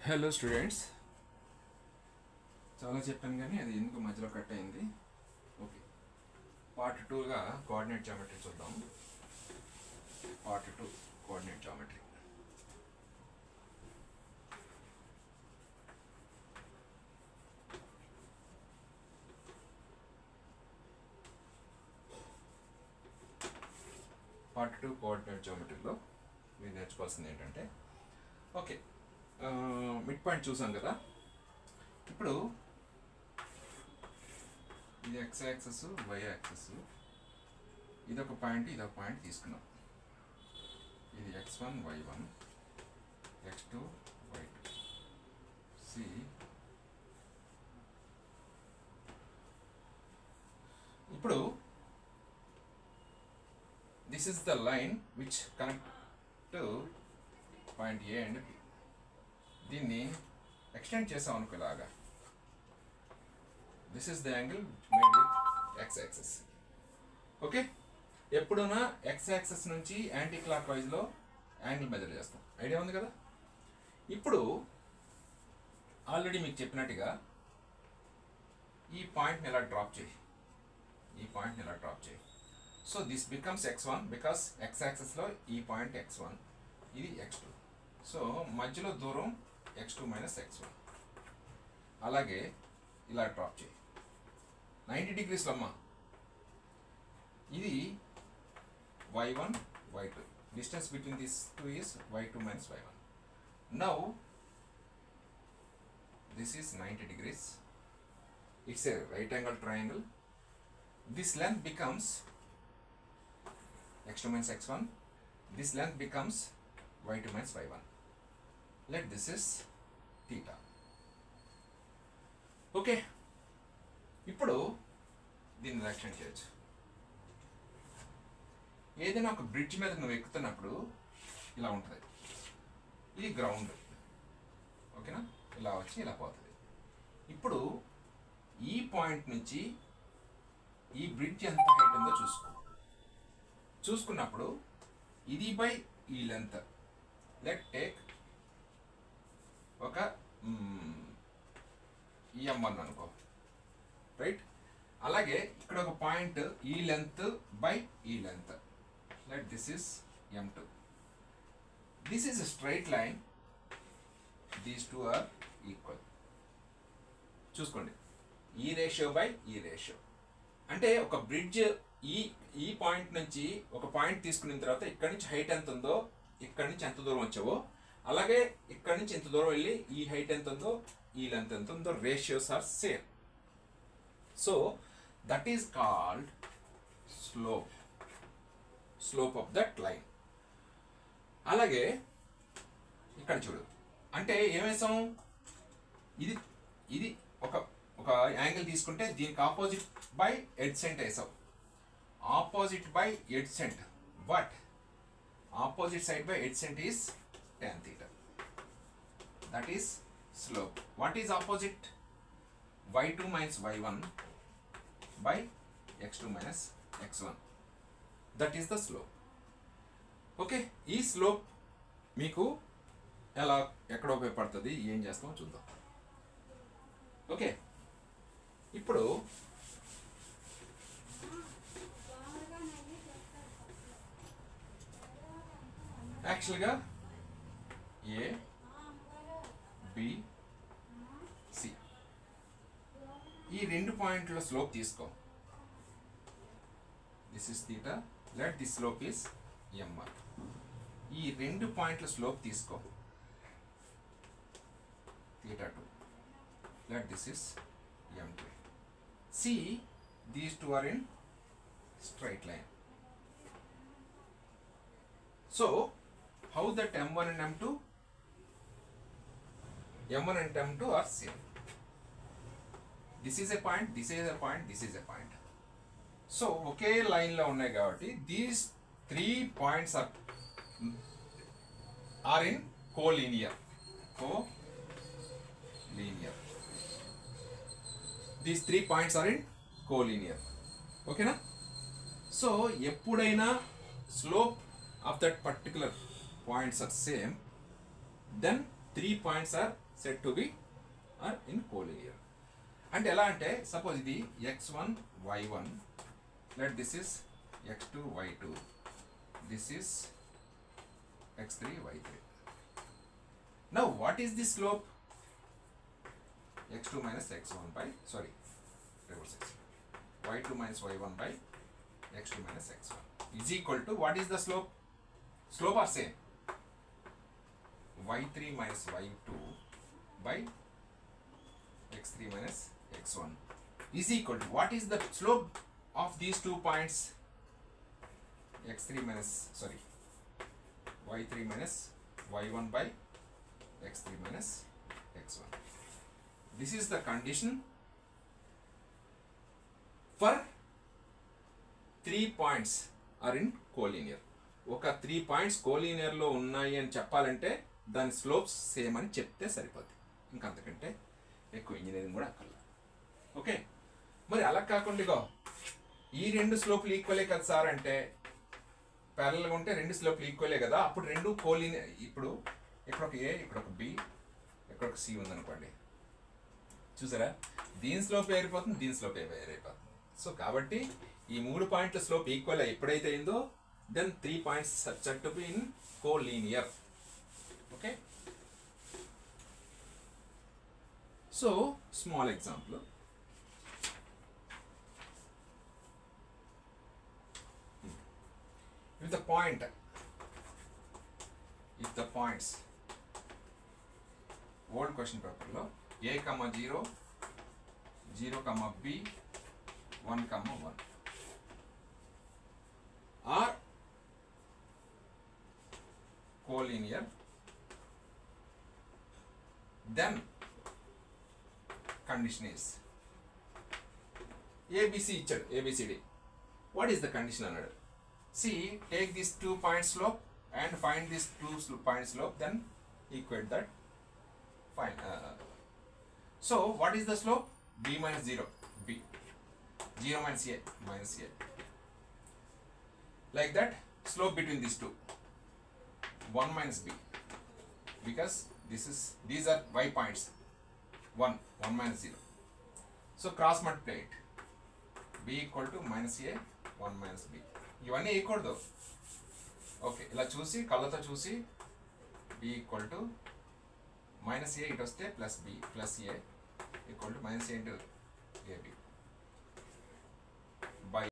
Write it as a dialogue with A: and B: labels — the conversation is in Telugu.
A: హలో స్టూడెంట్స్, చాలా చెప్పాను కానీ అది ఎందుకు మధ్యలో కట్ అయింది. ఓకే, పార్ట్ 2గా కోఆర్డినేట్ జామెట్రీ చూద్దాం. Part 2 coordinate geometry. Part 2 coordinate జామెట్రీలో మీరు నేర్చుకోవాల్సింది ఏంటంటే, ఓకే మిడ్ పాయింట్ చూసాం కదా. ఇప్పుడు ఇది ఎక్స్ యాక్సెస్, వై యాక్సెస్, ఇదొక పాయింట్, ఇదొక పాయింట్ తీసుకున్నాం. ఇది x1 y1, x2 y2. C ఇప్పుడు this is the line which connect to point A and B. దీన్ని ఎక్స్టెండ్ చేసాం అనుకో ఇలాగా. This is the angle made with X axis. Okay, ఎప్పుడున్నా ఎక్స్ యాక్సెస్ నుంచి యాంటీ క్లాక్ వైజ్లో యాంగిల్ మెజర్ చేస్తాం. ఐడియా ఉంది కదా. ఇప్పుడు ఆల్రెడీ మీకు చెప్పినట్టుగా ఈ పాయింట్ని ఎలా డ్రాప్ చేయి, ఈ పాయింట్ని ఎలా డ్రాప్ చేయి. So this becomes x1 because X యాక్సెస్లో ఈ పాయింట్ x1, ఇది x2. సో మధ్యలో దూరం x2 మైనస్ x1. అలాగే ఇలా డ్రాప్ చేయి 90 degrees అమ్మా. ఇది y1 y2. Distance between this two is y2 minus y1. Now this is 90 degrees. It's a right angle triangle. This length becomes x2 minus x1. This length becomes y2 minus y1. Let this is theta. Okay. ఇప్పుడు దీన్ని ఎక్స్టెండ్ చేయొచ్చు. ఏదైనా ఒక బ్రిడ్జ్ మీద నువ్వు ఎక్కుతున్నప్పుడు ఇలా ఉంటుంది. ఇది గ్రౌండ్. ఓకేనా, ఇలా వచ్చి ఇలా పోతుంది. ఇప్పుడు ఈ పాయింట్ నుంచి ఈ బ్రిడ్జ్ ఎంత హైట్ ఉందో చూసుకున్నప్పుడు ఇది బై ఈ లెంత్ లెట్ టేక్ ఒక m1 అనుకో, రైట్. అలాగే ఇక్కడ ఒక పాయింట్ ఈ లెంత్ బై ఈ length let this is m2. This is straight line. These two are equal. చూసుకోండి, ఈ రేషియో బై ఈ రేషియో. అంటే ఒక బ్రిడ్జ్ ఈ పాయింట్ నుంచి ఒక పాయింట్ తీసుకున్న తర్వాత ఇక్కడ నుంచి హైట్ ఎంత ఉందో, ఇక్కడ నుంచి ఎంత దూరం వచ్చావో, అలాగే ఇక్కడ నుంచి ఎంత దూరం వెళ్ళి ఈ హైట్ ఎంత ఉందో, ఈ లెంత్ ఎంత ఉందో, ratios are same. So that is called slope of that line. అలాగే ఇక్కడ చూడు, అంటే ఏమేసాం, ఇది ఒక యాంగిల్ తీసుకుంటే దీనికి ఆపోజిట్ బై ఎడ్సెంట్ వేసావు, opposite by adjacent, but opposite side by adjacent is tan theta. That is slope. What is opposite? y2 minus y1 by x2 minus x1. That is the slope. Okay, ఈ స్లోప్ మీకు ఎలా ఎక్కడ ఉపయోగపడుతుంది, ఏం చేస్తామో చూద్దాం. ఓకే, ఇప్పుడు యాక్చువల్గా ఏ బి సి ఈ రెండు పాయింట్ల స్లోప్ తీసుకో. This is theta, let this slope is m1. ఈ రెండు పాయింట్ల స్లోప్ తీసుకో θ2, let this is m2. See these two are in straight line. So how that m1 and m2 and m2 are same. This is a point, this is a point, this is a point. So okay line లో ఉన్నాయి కాబట్టి these 3 points are in collinear. These 3 points are in collinear. Okay na? So ఎప్పుడైనా slope of that particular points are same, then 3 points are said to be are in collinear. And ఎలా అంటే సపోజ్ ఇది x1 y1, let this is x2 y2, this is x3 y3. Now what is the slope? x2 minus x1 by, sorry, reverse x, y2 minus y1 by x2 minus x1 is equal to, what is the slope? Slope are same, y3 minus y2 by x3 minus x1 is equal to, what is the slope of these 2 points? x3 minus, sorry, y3 minus y1 by x3 minus x1. This is the condition for 3 points are in collinear. ఒక 3 points collinear లో ఉన్నాయి అని చెప్పాలంటే దాని స్లోప్స్ సేమ్ అని చెప్తే సరిపోద్ది, ఇంకంతకంటే ఎక్కువ ఇంజనీరింగ్ కూడా అక్కర్లా. ఓకే, మరి అలా కాకుండా ఇగో ఈ రెండు స్లోప్లు ఈక్వలే కదా సార్ అంటే, ప్యారలల్గా ఉంటే రెండు స్లోప్లు ఈక్వలే కదా, అప్పుడు రెండు కోలినియర్. ఇప్పుడు ఇక్కడ ఒక ఏ, ఇక్కడ ఒక బి, ఇక్కడ ఒక సి ఉందనుకోండి, చూసారా, దీని స్లోప్ ఏరిపోతుంది, దీని స్లోప్ ఏరైపోతుంది. సో కాబట్టి ఈ 3 పాయింట్ల స్లోప్ ఈక్వల్ ఎప్పుడైతే అయిందో, then 3 points said to be in collinear. Okay, so small example, if the points old question paper lo a comma 0 0 comma b 1 comma 1 are collinear, then condition is ABC ఇచ్చాడు, ABCD. What is the condition అన్నాడు? See, take this 2 point slope and find this 2 point slope, then equate that. Fine. So what is the slope? B minus 0, B. 0 minus A, minus A. Like that, slope between these two, 1 minus B, because these are y points, 1 minus 0. So cross multiply it, B equal to minus A, 1 minus B. ఇవన్నీ వేయకూడదు. ఓకే, ఇలా చూసి కళ్ళతో చూసి B ఈక్వల్ టు మైనస్ ఏ, ఇటు వస్తే plus B plus A equal to minus A into AB.